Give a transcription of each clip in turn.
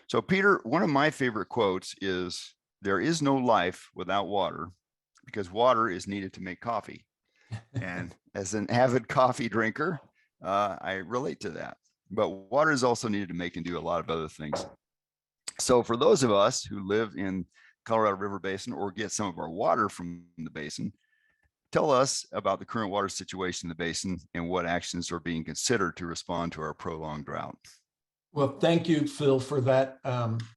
So Peter, one of my favorite quotes is, "There is no life without water because water is needed to make coffee." And as an avid coffee drinker, I relate to that. But water is also needed to make and do a lot of other things. So for those of us who live in Colorado River Basin or get some of our water from the basin, tell us about the current water situation in the basin and what actions are being considered to respond to our prolonged drought. Well, thank you, Phil, for that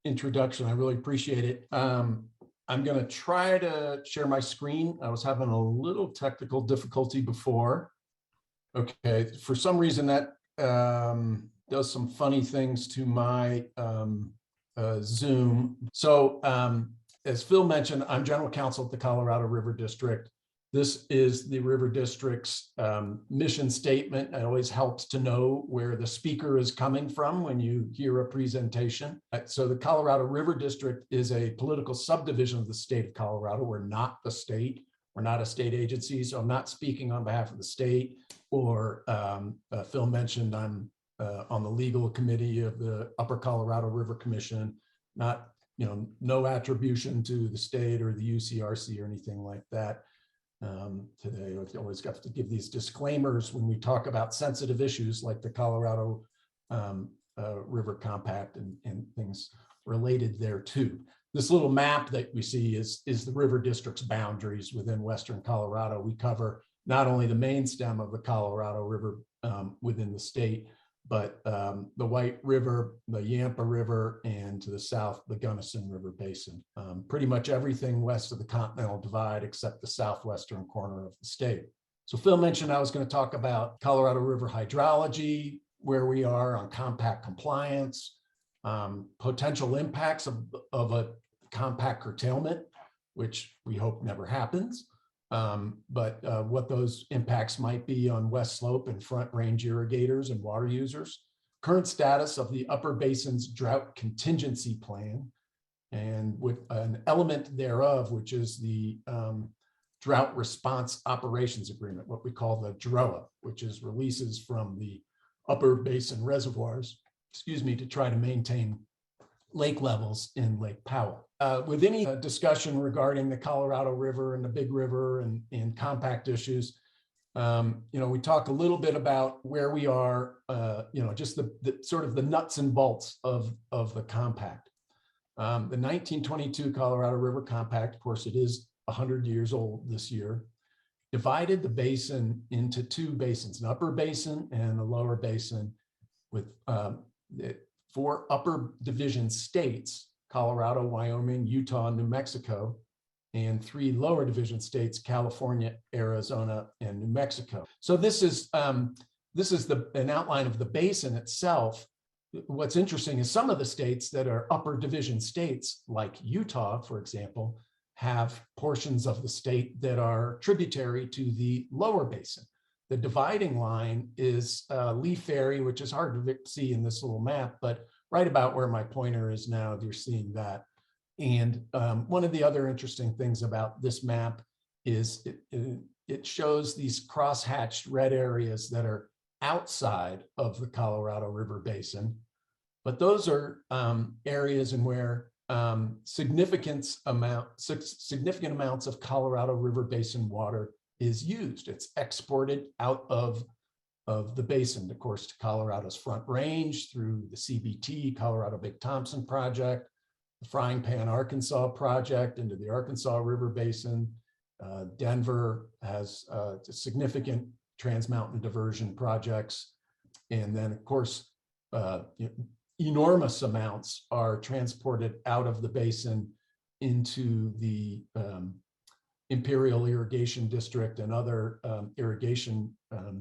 introduction. I really appreciate it. I'm going to try to share my screen. I was having a little technical difficulty before. Okay, for some reason that does some funny things to my Zoom. So as Phil mentioned, I'm general counsel at the Colorado River District. This is the River District's mission statement. It always helps to know where the speaker is coming from when you hear a presentation. So the Colorado River District is a political subdivision of the state of Colorado. We're not the state. We're not a state agency, so I'm not speaking on behalf of the state. Or Phil mentioned I'm on the legal committee of the Upper Colorado River Commission. Not, no attribution to the state or the UCRC or anything like that. Today, we always got to give these disclaimers when we talk about sensitive issues like the Colorado River Compact and things related there too. This little map that we see is the River District's boundaries within Western Colorado. We cover not only the main stem of the Colorado River within the state, but the White River, the Yampa River, and to the south, the Gunnison River Basin. Pretty much everything west of the Continental Divide except the southwestern corner of the state. So Phil mentioned I was going to talk about Colorado River hydrology, where we are on compact compliance, potential impacts of a compact curtailment, which we hope never happens. But what those impacts might be on West Slope and Front Range irrigators and water users, current status of the Upper Basin's Drought Contingency Plan, and with an element thereof, which is the Drought Response Operations Agreement, what we call the DROA, which is releases from the Upper Basin reservoirs, to try to maintain lake levels in Lake Powell. With any discussion regarding the Colorado River and the Big River and compact issues, we talk a little bit about where we are, just the sort of the nuts and bolts of the compact. The 1922 Colorado River Compact, of course, it is 100 years old this year, divided the basin into two basins, an upper basin and a lower basin, with 4 upper division states, Colorado, Wyoming, Utah, New Mexico, and 3 lower division states, California, Arizona, and New Mexico. So this is an outline of the basin itself. What's interesting is some of the states that are upper division states, like Utah, for example, have portions of the state that are tributary to the lower basin. The dividing line is Lee Ferry, which is hard to see in this little map, but right about where my pointer is now, you're seeing that. And one of the other interesting things about this map is it shows these cross-hatched red areas that are outside of the Colorado River Basin. But those are areas in where significant amounts of Colorado River Basin water is used. It's exported out of the basin, of course, to Colorado's Front Range through the CBT, Colorado Big Thompson Project, the Frying Pan Arkansas Project into the Arkansas River Basin. Denver has significant trans-mountain diversion projects. And then, of course, enormous amounts are transported out of the basin into the Imperial Irrigation District and other irrigation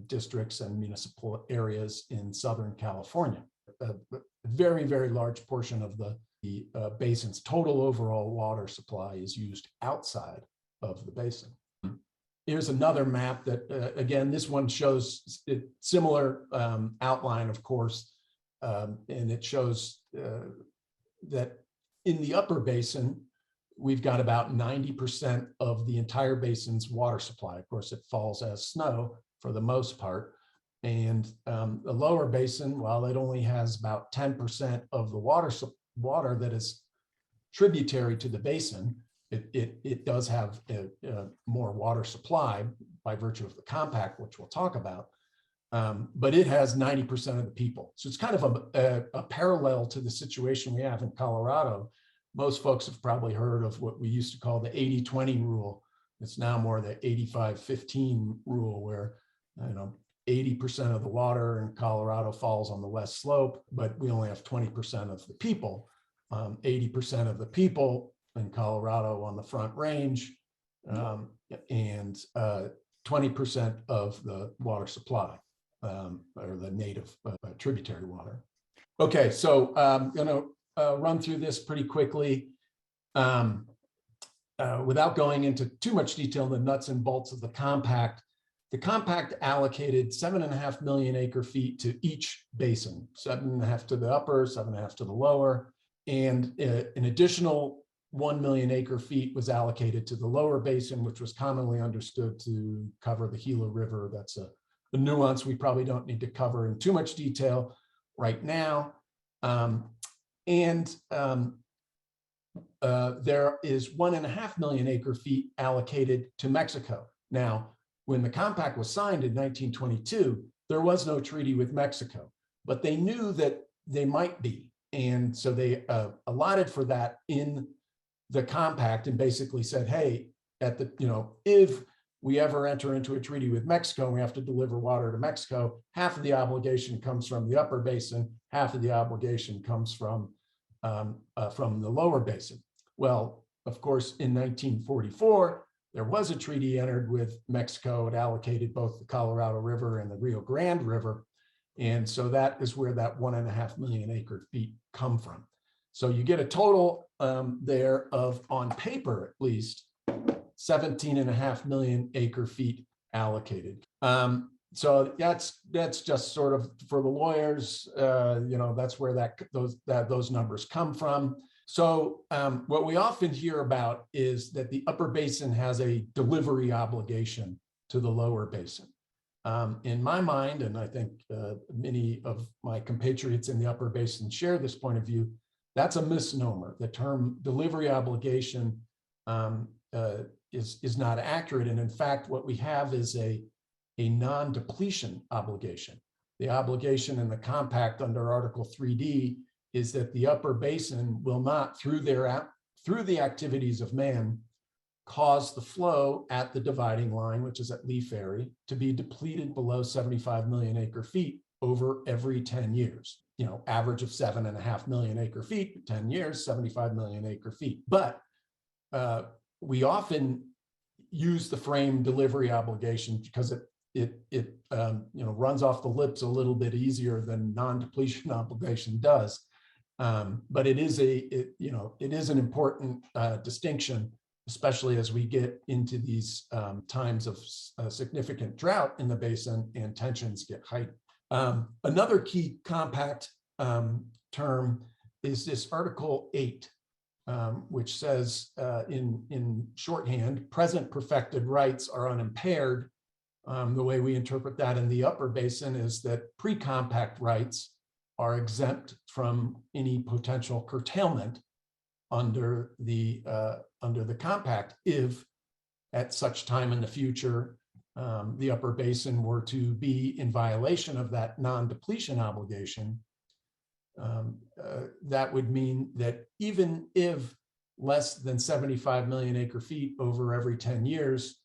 districts and municipal areas in Southern California. A very, very large portion of the basin's total overall water supply is used outside of the basin. Here's another map that, again, this one shows a similar outline, of course, and it shows that in the upper basin, we've got about 90% of the entire basin's water supply. Of course, it falls as snow for the most part. And the lower basin, while it only has about 10% of the water that is tributary to the basin, it does have a more water supply by virtue of the compact, which we'll talk about. But it has 90% of the people. So it's kind of a parallel to the situation we have in Colorado. Most folks have probably heard of what we used to call the 80-20 rule. It's now more the 85-15 rule, where 80% of the water in Colorado falls on the west slope, but we only have 20% of the people. 80% of the people in Colorado on the Front Range, and 20% of the water supply, or the native tributary water. Okay, so I'm going to run through this pretty quickly without going into too much detail, the nuts and bolts of the compact. The compact allocated 7.5 million acre feet to each basin, 7.5 to the upper, 7.5 to the lower, and an additional 1 million acre feet was allocated to the lower basin, which was commonly understood to cover the Gila River. That's a nuance we probably don't need to cover in too much detail right now. There is 1.5 million acre feet allocated to Mexico. Now, when the compact was signed in 1922, there was no treaty with Mexico, but they knew that they might be. And so they allotted for that in the compact and basically said, hey, if we ever enter into a treaty with Mexico and we have to deliver water to Mexico, half of the obligation comes from the upper basin, half of the obligation comes from the lower basin. Well, of course, in 1944, there was a treaty entered with Mexico. It allocated both the Colorado River and the Rio Grande River. And so that is where that 1.5 million acre feet come from. So you get a total there of, on paper at least, 17.5 million acre feet allocated. So that's just sort of for the lawyers, that's where those numbers come from. So what we often hear about is that the upper basin has a delivery obligation to the lower basin. In my mind, and I think many of my compatriots in the upper basin share this point of view, that's a misnomer. The term delivery obligation is not accurate. And in fact, what we have is a non-depletion obligation. The obligation in the compact under Article 3D is that the upper basin will not, through the activities of man, cause the flow at the dividing line, which is at Lee Ferry, to be depleted below 75 million acre feet over every 10 years. Average of 7.5 million acre feet, 10 years, 75 million acre feet. But we often use the frame delivery obligation because it runs off the lips a little bit easier than non-depletion obligation does. But it is an important distinction, especially as we get into these times of significant drought in the basin and tensions get heightened. Another key compact term is this Article 8, which says in shorthand, present perfected rights are unimpaired. The way we interpret that in the upper basin is that pre-compact rights are exempt from any potential curtailment under the compact if at such time in the future the upper basin were to be in violation of that non-depletion obligation. That would mean that even if less than 75 million acre feet over every 10 years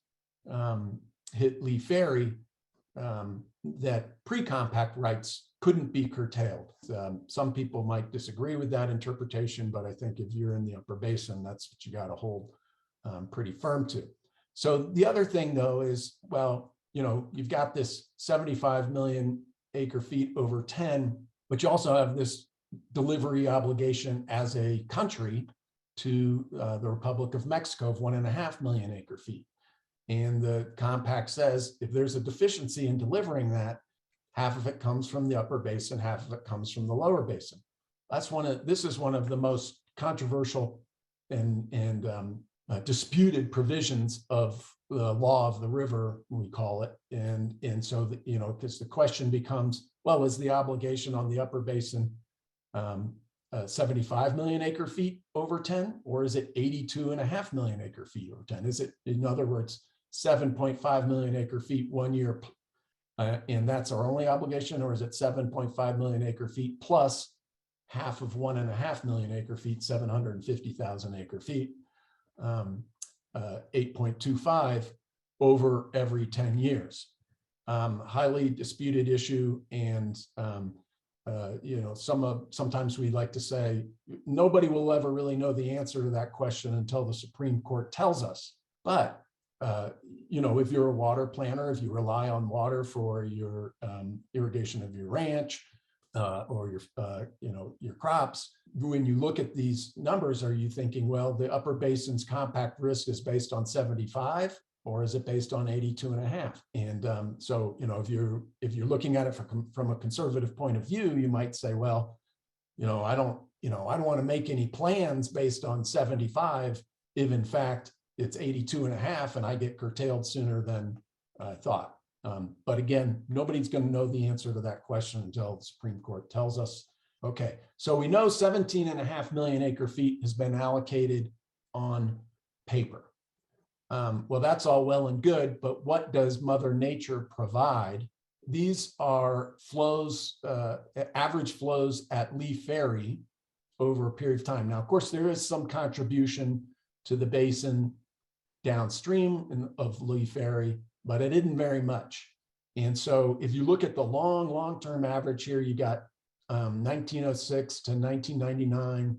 hit Lee Ferry, that pre-compact rights couldn't be curtailed. Some people might disagree with that interpretation, but I think if you're in the upper basin, that's what you got to hold pretty firm to. So the other thing though is, well, you've got this 75 million acre feet over 10, but you also have this delivery obligation as a country to the Republic of Mexico of 1.5 million acre feet. And the compact says if there's a deficiency in delivering that, half of it comes from the upper basin, half of it comes from the lower basin. This is one of the most controversial and disputed provisions of the law of the river, we call it. And so, because the question becomes, well, is the obligation on the upper basin 75 million acre feet over 10, or is it 82.5 million acre feet over 10? Is it, in other words, 7.5 million acre feet 1 year, and that's our only obligation, or is it 7.5 million acre feet plus half of 1.5 million acre feet, 750,000 acre feet, 8.25 over every 10 years? Highly disputed issue, and sometimes we like to say nobody will ever really know the answer to that question until the Supreme Court tells us. But if you're a water planner, if you rely on water for your irrigation of your ranch or your crops, when you look at these numbers, are you thinking, well, the Upper Basin's compact risk is based on 75, or is it based on 82.5? And so if you're looking at it from a conservative point of view, you might say, well, I don't want to make any plans based on 75 if in fact it's 82.5 and I get curtailed sooner than I thought. But again, nobody's going to know the answer to that question until the Supreme Court tells us. Okay, so we know 17.5 million acre feet has been allocated on paper. Well, that's all well and good, but what does Mother Nature provide? These are flows, average flows at Lee Ferry over a period of time. Now, of course, there is some contribution to the basin downstream of Lee Ferry, but it isn't very much. And so if you look at the long-term average here, you got 1906 to 1999,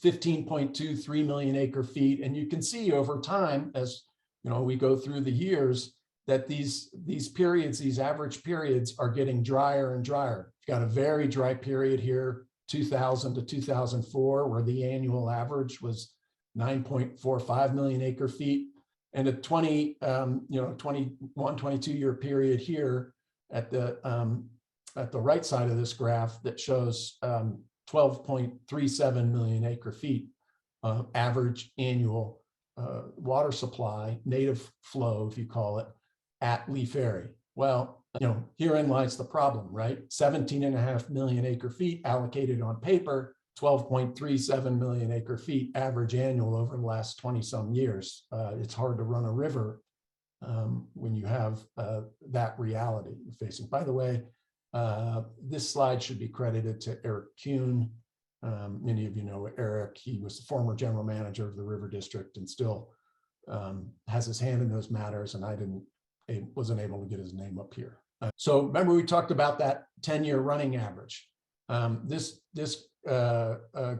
15.23 million acre feet. And you can see over time, as we go through the years, that these periods, these average periods, are getting drier and drier. You've got a very dry period here, 2000 to 2004, where the annual average was 9.45 million acre feet, and a 22 year period here at the right side of this graph that shows 12.37 million acre feet average annual water supply, native flow, if you call it, at Lee Ferry. Well, herein lies the problem, right? 17.5 million acre feet allocated on paper, 12.37 million acre feet average annual over the last 20 some years. It's hard to run a river when you have that reality you're facing. By the way, this slide should be credited to Eric Kuhn. Many of you know Eric. He was the former general manager of the River District and still has his hand in those matters, and I wasn't able to get his name up here. So remember, we talked about that 10-year running average. This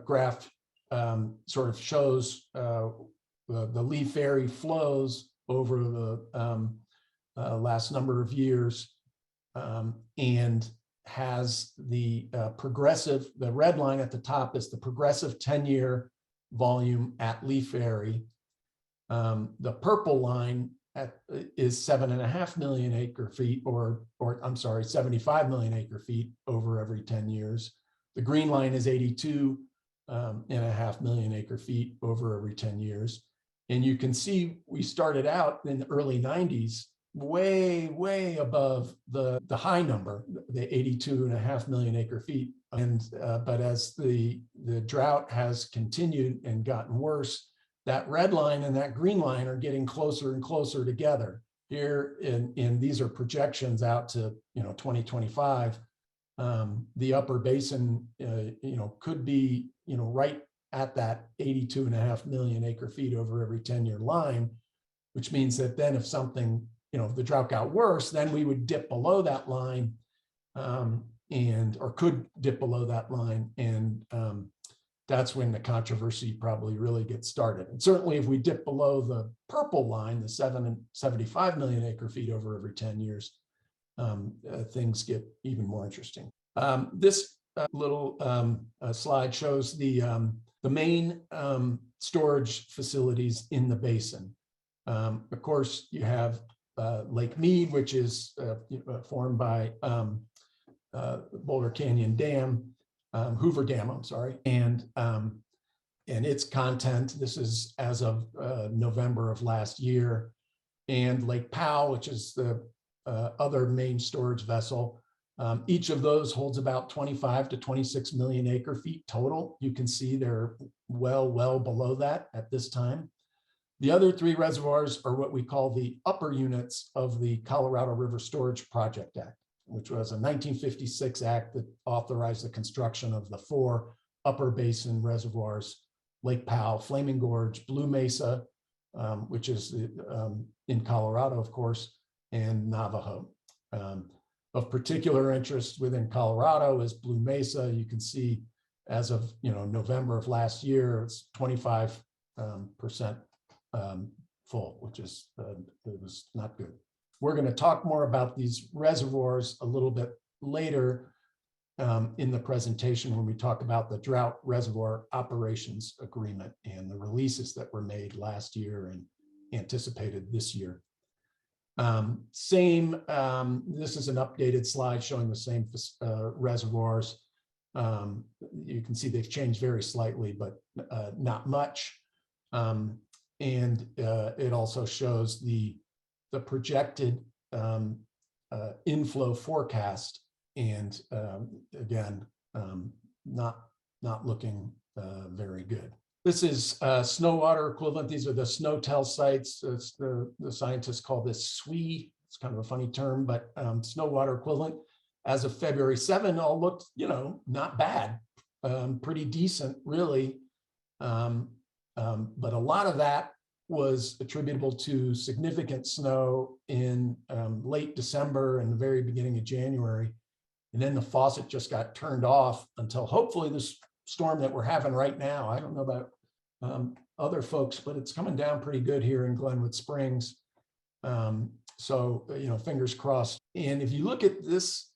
graph sort of shows the Lee Ferry flows over the last number of years, and has the progressive, the red line at the top is the progressive 10-year volume at Lee Ferry. The purple line is 7.5 million acre feet, or I'm sorry, 75 million acre feet over every 10 years. The green line is 82.5 million acre feet over every 10 years. And you can see we started out in the early 90s way above the high number, the 82.5 million acre feet. And but as the drought has continued and gotten worse, that red line and that green line are getting closer and closer together. Here, in these are projections out to 2025. The Upper Basin, could be right at that 82.5 million acre feet over every 10-year line, which means that then if something, if the drought got worse, then we would dip below that line, or could dip below that line, and that's when the controversy probably really gets started. And certainly if we dip below the purple line, the 75 million acre feet over every 10 years, things get even more interesting. This little slide shows the main storage facilities in the basin. Of course, you have Lake Mead, which is formed by Boulder Canyon Dam, Hoover Dam, I'm sorry, and its content. This is as of November of last year, and Lake Powell, which is the other main storage vessel, Each of those holds about 25 to 26 million acre feet total. You can see they're well below that at this time. The other three reservoirs are what we call the upper units of the Colorado River Storage Project Act, which was a 1956 act that authorized the construction of the 4 Upper Basin reservoirs: Lake Powell, Fleming Gorge, Blue Mesa, which is in Colorado, of course, and Navajo. Of particular interest within Colorado is Blue Mesa. You can see as of November of last year, it's 25% full, which is it was not good. We're going to talk more about these reservoirs a little bit later in the presentation when we talk about the Drought Reservoir Operations Agreement and the releases that were made last year and anticipated this year. This is an updated slide showing the same reservoirs. You can see they've changed very slightly, but not much. And it also shows the projected inflow forecast, and again, not looking very good. This is snow water equivalent. These are the snow tell sites. The scientists call this SWE. It's kind of a funny term, but snow water equivalent as of February 7 all looked, not bad, pretty decent, really. But a lot of that was attributable to significant snow in late December and the very beginning of January. And then the faucet just got turned off until hopefully this storm that we're having right now. I don't know about other folks, but it's coming down pretty good here in Glenwood Springs. So, fingers crossed. And if you look at this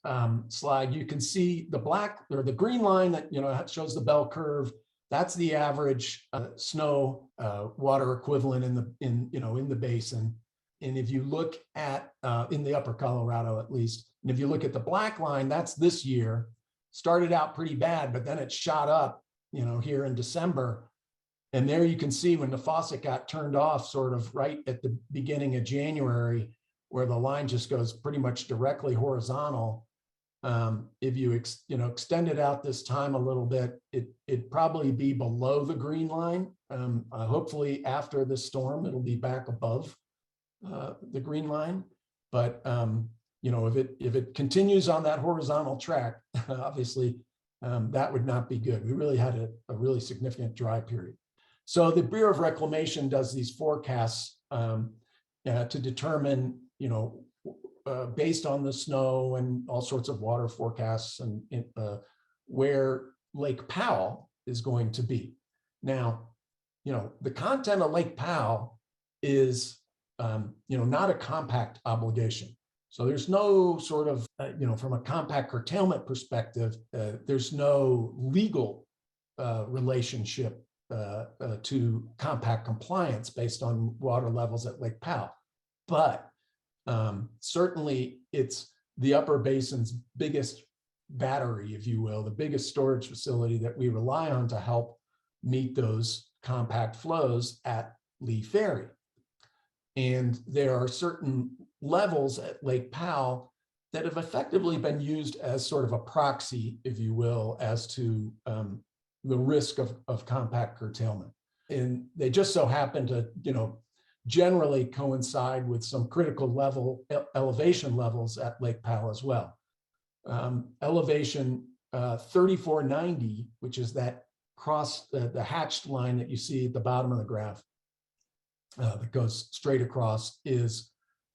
slide, you can see the black or the green line that, shows the bell curve. That's the average snow water equivalent in the basin. And if you look at in the Upper Colorado, at least, and if you look at the black line, that's this year. Started out pretty bad, but then it shot up, here in December. And there you can see when the faucet got turned off, sort of right at the beginning of January, where the line just goes pretty much directly horizontal. If you extend it out this time a little bit, it'd probably be below the green line. Hopefully after this storm, it'll be back above the green line. But if it continues on that horizontal track, obviously that would not be good. We really had a really significant dry period. So the Bureau of Reclamation does these forecasts to determine, based on the snow and all sorts of water forecasts and where Lake Powell is going to be. Now, the content of Lake Powell is, not a compact obligation. So there's no sort of, from a compact curtailment perspective, there's no legal relationship to compact compliance based on water levels at Lake Powell. But certainly it's the Upper Basin's biggest battery, if you will, the biggest storage facility that we rely on to help meet those compact flows at Lee Ferry. And there are certain levels at Lake Powell that have effectively been used as sort of a proxy, if you will, as to the risk of compact curtailment. And they just so happen to, generally coincide with some critical elevation levels at Lake Powell as well. Elevation 3490, which is that cross the hatched line that you see at the bottom of the graph that goes straight across, is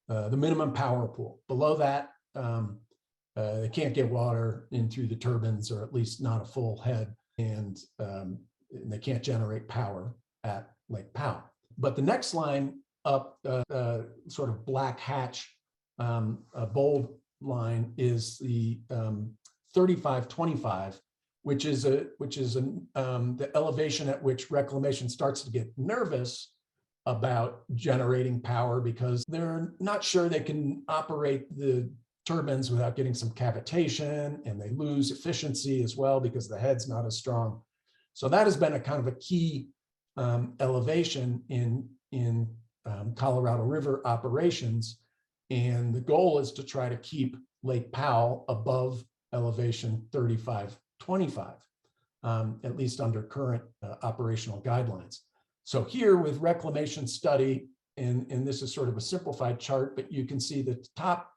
the minimum power pool. Below that, they can't get water in through the turbines, or at least not a full head, and they can't generate power at Lake Powell. But the next line up, sort of black hatch, a bold line, is the 3525, which is the elevation at which Reclamation starts to get nervous about generating power, because they're not sure they can operate the turbines without getting some cavitation, and they lose efficiency as well because the head's not as strong. So that has been a kind of a key elevation in Colorado River operations. And the goal is to try to keep Lake Powell above elevation 3525, at least under current operational guidelines. So here with reclamation study, and this is sort of a simplified chart, but you can see the top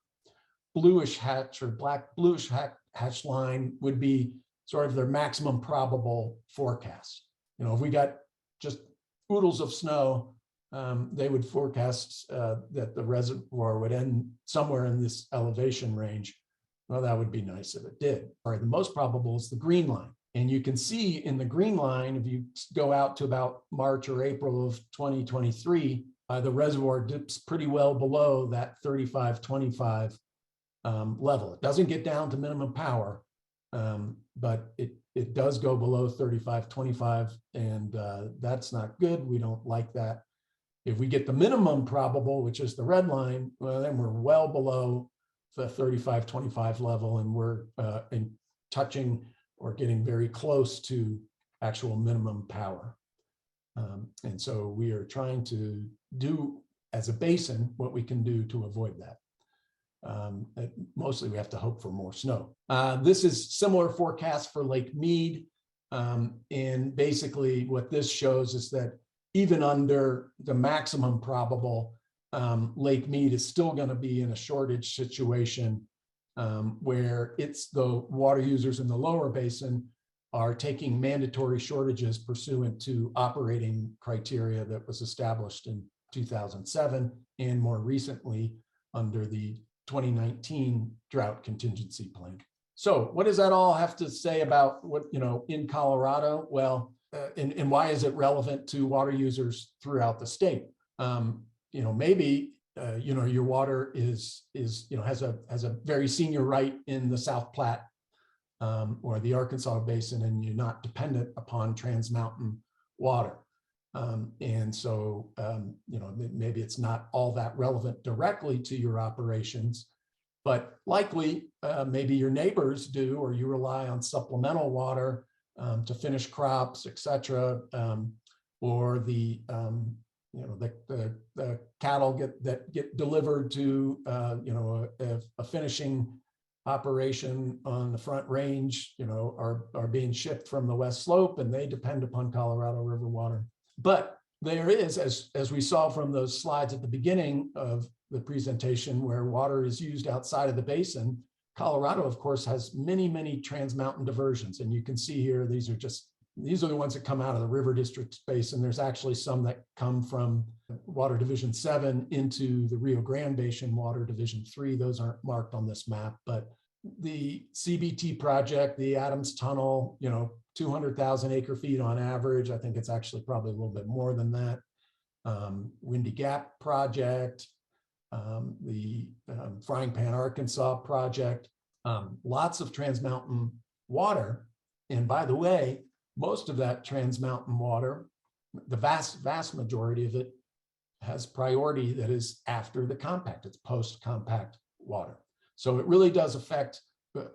bluish hatch or black bluish hatch line would be sort of their maximum probable forecast. You know, if we got just oodles of snow, they would forecast that the reservoir would end somewhere in this elevation range. Well, that would be nice if it did. All right, the most probable is the green line. And you can see in the green line, if you go out to about March or April of 2023, the reservoir dips pretty well below that 3525 level. It doesn't get down to minimum power, but it does go below 3525, and that's not good. We don't like that. If we get the minimum probable, which is the red line, well, then we're well below the 3525 level, and we're touching or getting very close to actual minimum power. And so we are trying to do as a basin what we can do to avoid that. Mostly we have to hope for more snow. This is similar forecast for Lake Mead. And basically what this shows is that even under the maximum probable, Lake Mead is still going to be in a shortage situation where it's the water users in the lower basin are taking mandatory shortages pursuant to operating criteria that was established in 2007 and more recently under the 2019 Drought Contingency Plan. So what does that all have to say about what, you know, in Colorado? Well, and why is it relevant to water users throughout the state? You know, maybe you know, your water is you know, has a very senior right in the South Platte or the Arkansas Basin, and you're not dependent upon Trans Mountain water. And so you know, maybe it's not all that relevant directly to your operations, but likely maybe your neighbors do, or you rely on supplemental water to finish crops, etc., or the you know, the cattle get delivered to you know, a finishing operation on the Front Range, you know, are being shipped from the West Slope, and they depend upon Colorado River water. But there is, as we saw from those slides at the beginning of the presentation, where water is used outside of the basin, Colorado, of course, has many Trans Mountain diversions. And you can see here, these are the ones that come out of the River District Basin. There's actually some that come from Water Division 7 into the Rio Grande Basin, Water Division 3. Those aren't marked on this map, but the CBT project, the Adams Tunnel, you know, 200,000 acre feet on average. I think it's actually probably a little bit more than that. Windy Gap project, the Frying Pan, Arkansas project, lots of Trans Mountain water. And by the way, most of that Trans Mountain water, the vast majority of it, has priority that is after the compact. It's post-compact water. So it really does affect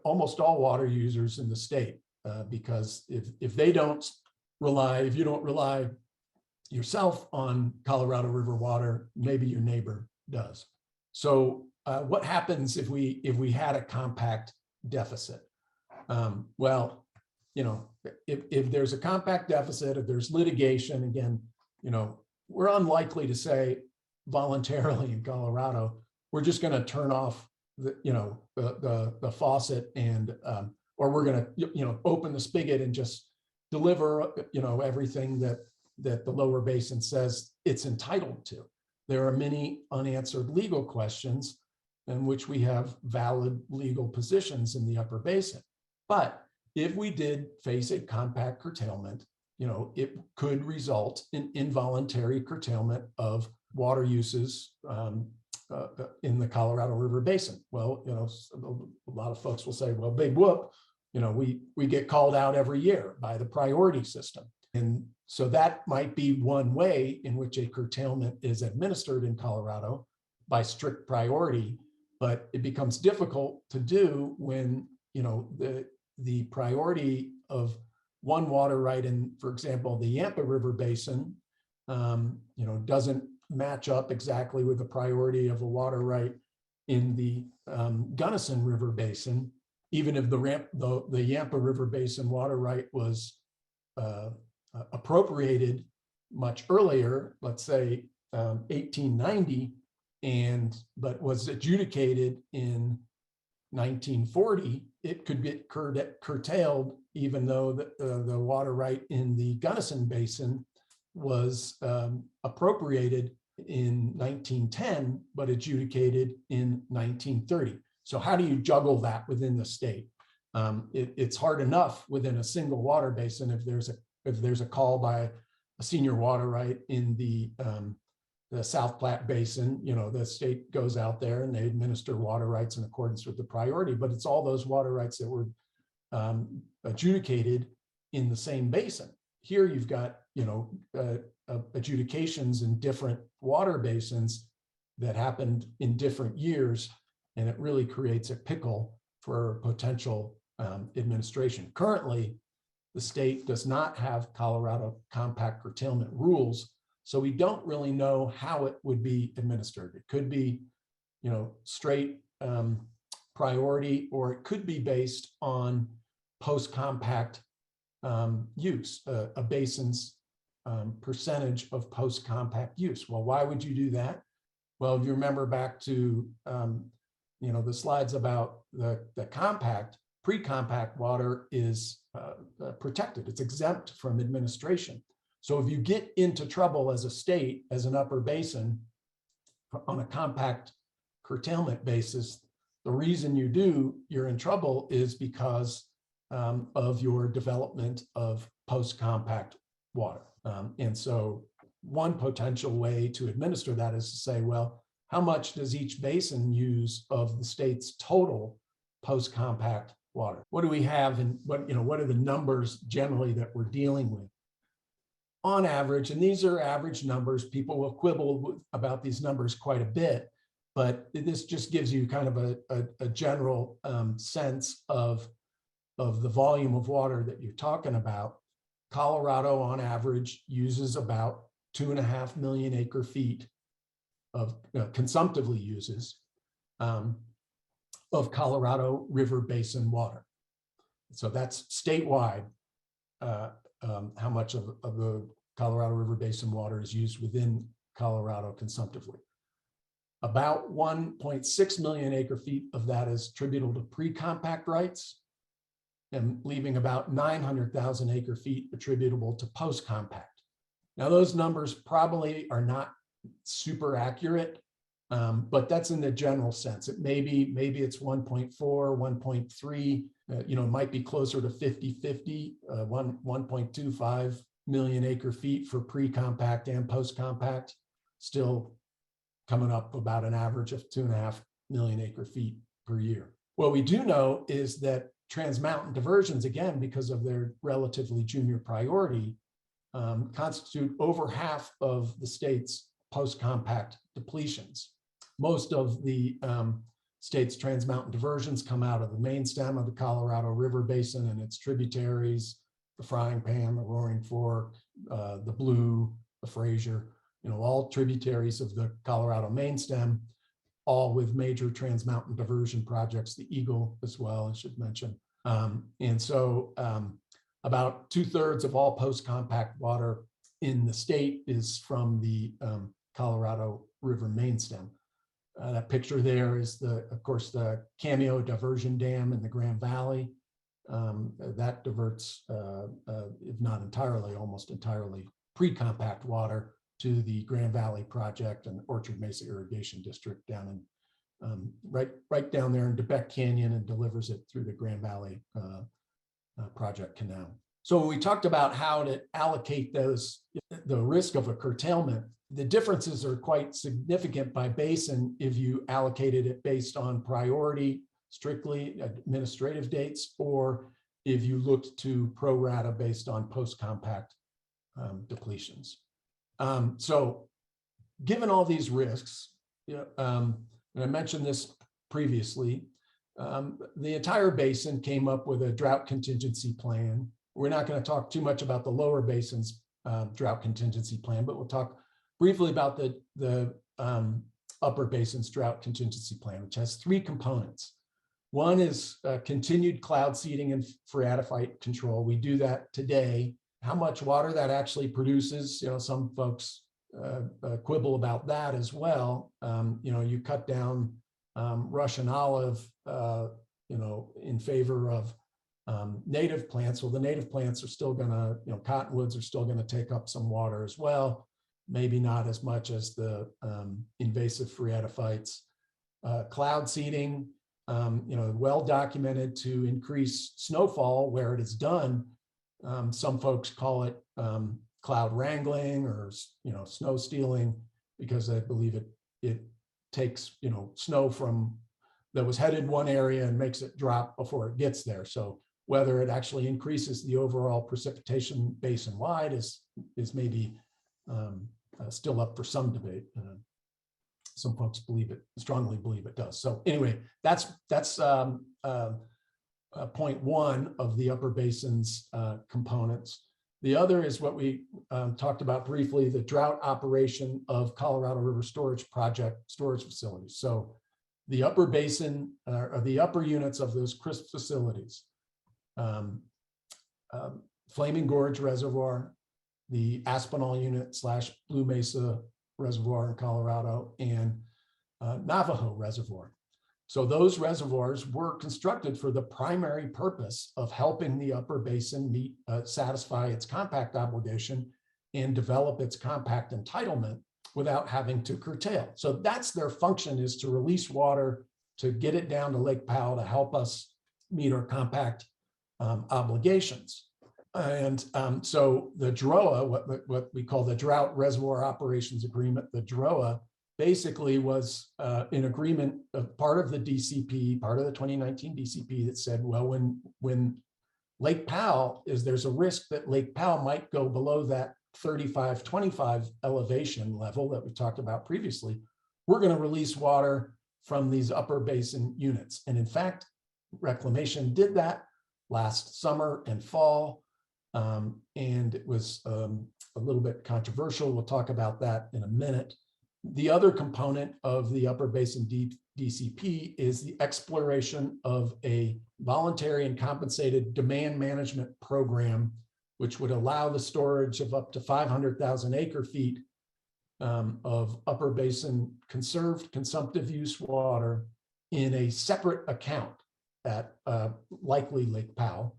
almost all water users in the state, because if they don't rely, if you don't rely yourself on Colorado River water, maybe your neighbor does. So what happens if we had a compact deficit? Well, you know, if there's a compact deficit, if there's litigation, again, you know, we're unlikely to say voluntarily in Colorado, we're just going to turn off the, you know, the faucet and or we're going to, you know, open the spigot and just deliver, you know, everything that the lower basin says it's entitled to. There are many unanswered legal questions in which we have valid legal positions in the upper basin. But if we did face a compact curtailment, you know, it could result in involuntary curtailment of water uses in the Colorado River Basin. Well, you know, a lot of folks will say, well, big whoop, you know, we get called out every year by the priority system. And so that might be one way in which a curtailment is administered in Colorado by strict priority, but it becomes difficult to do when, you know, the priority of one water right in, for example, the Yampa River Basin, you know, doesn't match up exactly with the priority of a water right in the Gunnison River Basin, even if the Yampa River Basin water right was appropriated much earlier, let's say 1890, but was adjudicated in 1940, it could get curtailed, even though the water right in the Gunnison Basin was appropriated in 1910, but adjudicated in 1930. So how do you juggle that within the state? It's hard enough within a single water basin if there's a call by a senior water right in the South Platte Basin. The state goes out there and they administer water rights in accordance with the priority, but it's all those water rights that were adjudicated in the same basin. Here you've got adjudications in different water basins that happened in different years, and it really creates a pickle for potential administration. Currently, the state does not have Colorado compact curtailment rules, so we don't really know how it would be administered. It could be, straight priority, or it could be based on post-compact use, a basin's percentage of post-compact use. Well, why would you do that? Well, if you remember back to the slides about the compact, pre-compact water is protected. It's exempt from administration. So if you get into trouble as a state, as an upper basin, on a compact curtailment basis, the reason you're in trouble is because of your development of post-compact water. And so one potential way to administer that is to say, well, how much does each basin use of the state's total post-compact water? What do we have, and what are the numbers generally that we're dealing with? On average, and these are average numbers, people will quibble about these numbers quite a bit, but this just gives you kind of a general sense of the volume of water that you're talking about. Colorado, on average, uses about 2.5 million acre feet of consumptively uses of Colorado River Basin water. So that's statewide, how much of the Colorado River Basin water is used within Colorado consumptively. About 1.6 million acre feet of that is attributable to pre-compact rights, and leaving about 900,000 acre feet attributable to post-compact. Now, those numbers probably are not super accurate, but that's in the general sense. It maybe it's 1.4, 1.3, it might be closer to 50-50, 1.25 million acre feet for pre-compact and post-compact, still coming up about an average of 2.5 million acre feet per year. What we do know is that trans-mountain diversions, again, because of their relatively junior priority, constitute over half of the state's post-compact depletions. Most of the state's trans-mountain diversions come out of the main stem of the Colorado River Basin and its tributaries, the Frying Pan, the Roaring Fork, the Blue, the Fraser, all tributaries of the Colorado main stem, all with major trans-mountain diversion projects, the Eagle as well, I should mention. And so about 2/3 of all post-compact water in the state is from the Colorado River main stem. That picture there is, of course, the Cameo Diversion Dam in the Grand Valley. That diverts, if not entirely, almost entirely pre-compact water to the Grand Valley Project and Orchard Mesa Irrigation District down in right down there in DeBeck Canyon, and delivers it through the Grand Valley Project Canal. So when we talked about how to allocate the risk of a curtailment, the differences are quite significant by basin if you allocated it based on priority, strictly administrative dates, or if you looked to pro rata based on post-compact depletions. So given all these risks, and I mentioned this previously, the entire basin came up with a drought contingency plan. We're not going to talk too much about the lower basin's drought contingency plan, but we'll talk briefly about the Upper Basin's Drought Contingency Plan, which has 3 components. One is continued cloud seeding and phreatophyte control. We do that today. How much water that actually produces, some folks quibble about that as well. You cut down Russian olive, in favor of native plants. Well, the native plants are still going to, cottonwoods are still going to take up some water as well. Maybe not as much as the invasive phreatophytes. Cloud seeding, well documented to increase snowfall where it is done. Some folks call it cloud wrangling or snow stealing, because I believe it takes snow from that was headed one area and makes it drop before it gets there. So whether it actually increases the overall precipitation basin wide is maybe still up for some debate. Some folks strongly believe it does. So anyway, that's point one of the Upper Basin's components. The other is what we talked about briefly, the drought operation of Colorado River Storage Project storage facilities. So the Upper Basin, or the upper units of those CRISP facilities, Fleming Gorge Reservoir, the Aspinall unit / Blue Mesa Reservoir in Colorado, and Navajo Reservoir. So those reservoirs were constructed for the primary purpose of helping the Upper Basin satisfy its compact obligation and develop its compact entitlement without having to curtail. So that's their function, is to release water, to get it down to Lake Powell to help us meet our compact obligations. And so the DROA, what we call the Drought Reservoir Operations Agreement, the DROA basically was an agreement of part of the DCP, part of the 2019 DCP, that said, well, when Lake Powell there's a risk that Lake Powell might go below that 35-25 elevation level that we talked about previously, we're going to release water from these Upper Basin units. And in fact, Reclamation did that last summer and fall. And it was a little bit controversial. We'll talk about that in a minute. The other component of the Upper Basin DCP is the exploration of a voluntary and compensated demand management program, which would allow the storage of up to 500,000 acre feet of Upper Basin conserved consumptive use water in a separate account at likely Lake Powell,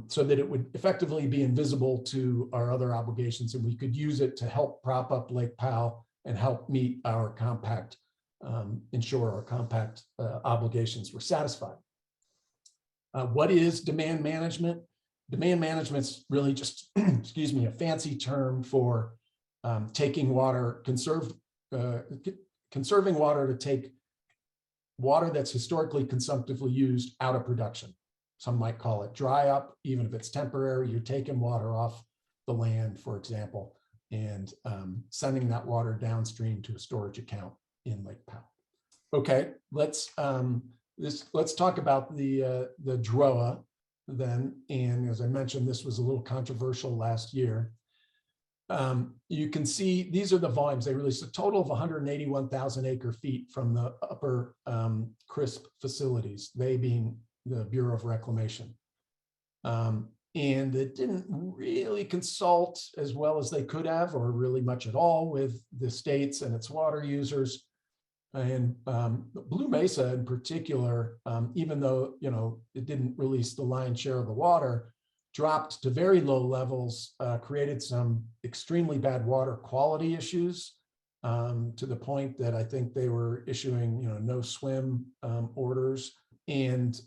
so that it would effectively be invisible to our other obligations, and we could use it to help prop up Lake Powell and help meet our compact, ensure our compact obligations were satisfied. What is demand management? Demand management's really just, excuse me, a fancy term for taking water, conserving water to take water that's historically consumptively used out of production. Some might call it dry up, even if it's temporary. You're taking water off the land, for example, and sending that water downstream to a storage account in Lake Powell. Okay, let's talk about the DROA then. And as I mentioned, this was a little controversial last year. You can see these are the volumes. They released a total of 181,000 acre feet from the upper CRISP facilities, they being the Bureau of Reclamation. And it didn't really consult as well as they could have, or really much at all, with the states and its water users. And Blue Mesa in particular, even though it didn't release the lion's share of the water, dropped to very low levels, created some extremely bad water quality issues, to the point that I think they were issuing no swim orders, and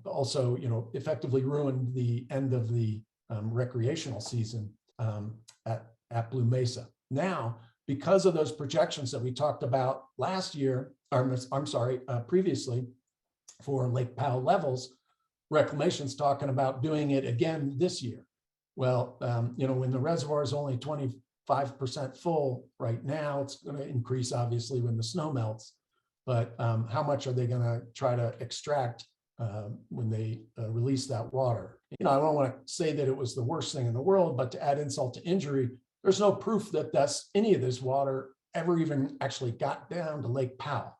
also effectively ruined the end of the recreational season at Blue Mesa. Now, because of those projections that we talked about last year, previously, for Lake Powell levels, Reclamation's talking about doing it again this year. Well, when the reservoir is only 25% full right now, it's going to increase obviously when the snow melts. But how much are they going to try to extract when they release that water? I don't want to say that it was the worst thing in the world, but to add insult to injury, there's no proof that any of this water ever even actually got down to Lake Powell.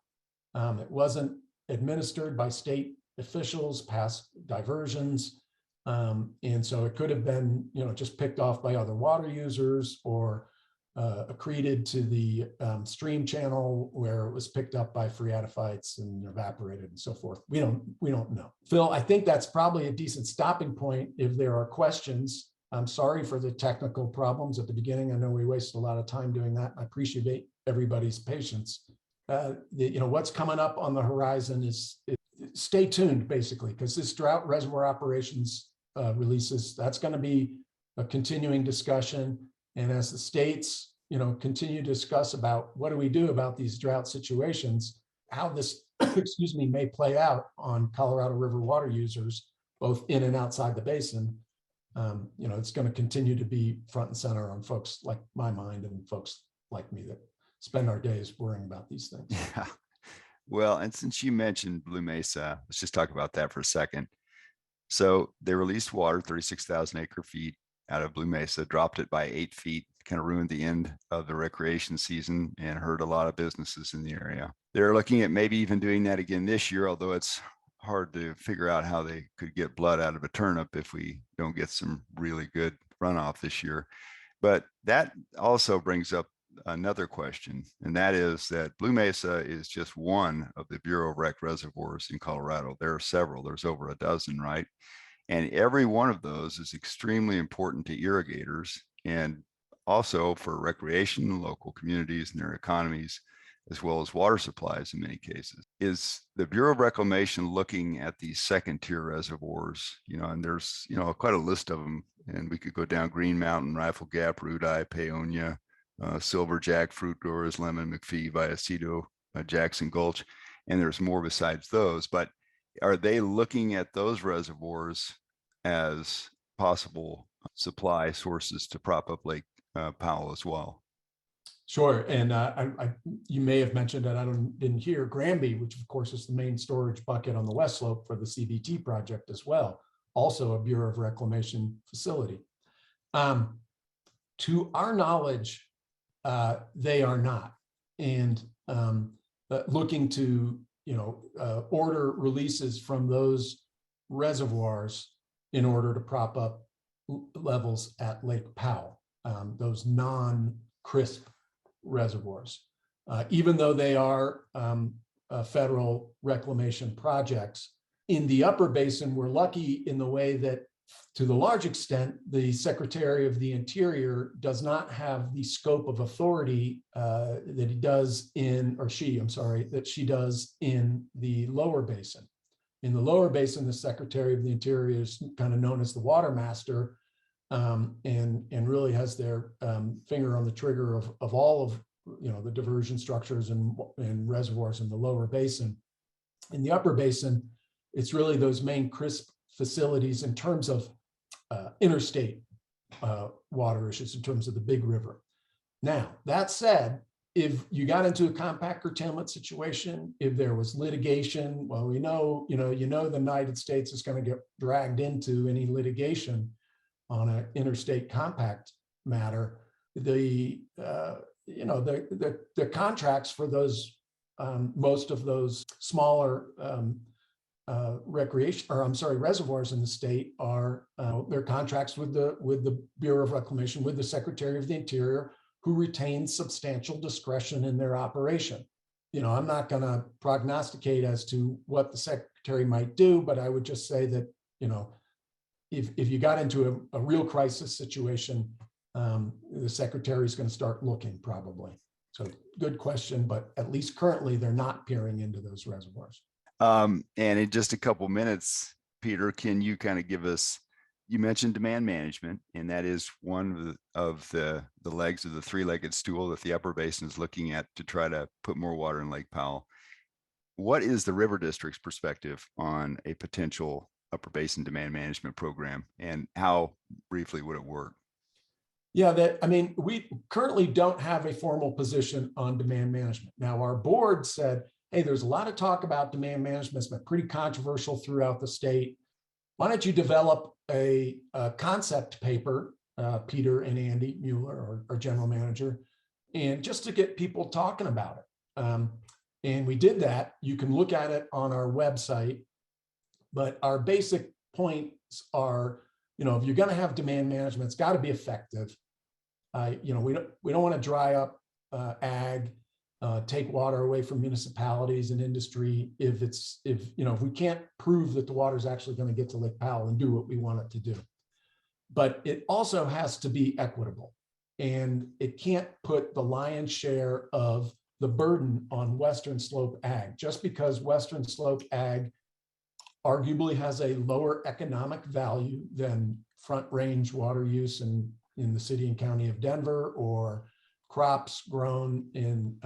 It wasn't administered by state officials, past diversions. And so it could have been, just picked off by other water users or accreted to the stream channel where it was picked up by phreatophytes and evaporated and so forth. We don't know. Phil, I think that's probably a decent stopping point if there are questions. I'm sorry for the technical problems at the beginning. I know we wasted a lot of time doing that. I appreciate everybody's patience. What's coming up on the horizon is stay tuned, basically, because this drought reservoir operations releases, that's going to be a continuing discussion. And as the states, continue to discuss about what do we do about these drought situations, how this, excuse me, may play out on Colorado River water users, both in and outside the basin, it's going to continue to be front and center on folks like my mind and folks like me that spend our days worrying about these things. Yeah. Well, and since you mentioned Blue Mesa, let's just talk about that for a second. So they released water, 36,000 acre feet out of Blue Mesa, dropped it by 8 feet, kind of ruined the end of the recreation season and hurt a lot of businesses in the area. They're looking at maybe even doing that again this year, although it's hard to figure out how they could get blood out of a turnip if we don't get some really good runoff this year. But that also brings up another question, and that is that Blue Mesa is just one of the Bureau of Rec reservoirs in Colorado. There are several, there's over a dozen, right? And every one of those is extremely important to irrigators and also for recreation, local communities and their economies, as well as water supplies in many cases. Is the Bureau of Reclamation looking at these second tier reservoirs, and there's, quite a list of them, and we could go down Green Mountain, Rifle Gap, Rudeye, Paonia, Silverjack, Fruit Growers, Lemon, McPhee, Vallecito, Jackson Gulch, and there's more besides those. But are they looking at those reservoirs as possible supply sources to prop up Lake Powell as well? Sure, and you may have mentioned that I didn't hear Granby, which of course is the main storage bucket on the west slope for the CBT project as well, also a Bureau of Reclamation facility. To our knowledge, they are not, and looking to order releases from those reservoirs in order to prop up levels at Lake Powell, those non-crisp reservoirs, even though they are federal reclamation projects. In the Upper Basin, we're lucky in the way that, to the large extent, the Secretary of the Interior does not have the scope of authority that he does in, or she, I'm sorry, that she does in the Lower Basin. In the Lower Basin, the Secretary of the Interior is kind of known as the water master, and really has their finger on the trigger of all of the diversion structures and reservoirs in the Lower Basin. In the Upper Basin, it's really those main crisp facilities in terms of interstate water issues, in terms of the big river. Now, that said, if you got into a compact curtailment situation, if there was litigation, well, we know, the United States is going to get dragged into any litigation on an interstate compact matter. The contracts for those, most of those smaller reservoirs in the state are their contracts with the Bureau of Reclamation, with the Secretary of the Interior, who retains substantial discretion in their operation. I'm not going to prognosticate as to what the Secretary might do, but I would just say that, if you got into a real crisis situation, the Secretary is going to start looking probably. So good question, but at least currently they're not peering into those reservoirs. And in just a couple minutes, Peter, can you kind of give us, you mentioned demand management, and that is one of the legs of the three-legged stool that the Upper Basin is looking at to try to put more water in Lake Powell. What is the River District's perspective on a potential Upper Basin demand management program, and how briefly would it work? Yeah, we currently don't have a formal position on demand management. Now, our board said, hey, there's a lot of talk about demand management. It's been pretty controversial throughout the state. Why don't you develop a concept paper, Peter and Andy Mueller, our general manager, and just to get people talking about it. And we did that. You can look at it on our website, but our basic points are, if you're going to have demand management, it's got to be effective. We don't want to dry up ag, take water away from municipalities and industry if we can't prove that the water is actually going to get to Lake Powell and do what we want it to do. But it also has to be equitable, and it can't put the lion's share of the burden on Western Slope ag. Just because Western Slope ag arguably has a lower economic value than Front Range water use in the city and county of Denver, or crops grown in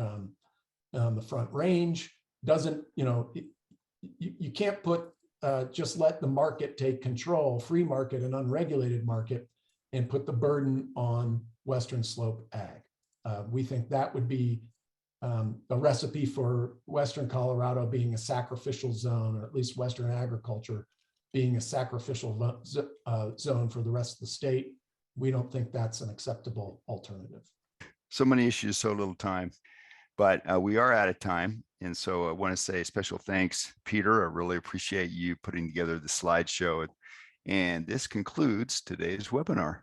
the Front Range, doesn't, you can't put, just let the market take control, free market and unregulated market, and put the burden on Western Slope ag. We think that would be a recipe for Western Colorado being a sacrificial zone, or at least Western agriculture being a sacrificial zone for the rest of the state. We don't think that's an acceptable alternative. So many issues, so little time, but we are out of time. And so I want to say special thanks, Peter. I really appreciate you putting together the slideshow. And this concludes today's webinar.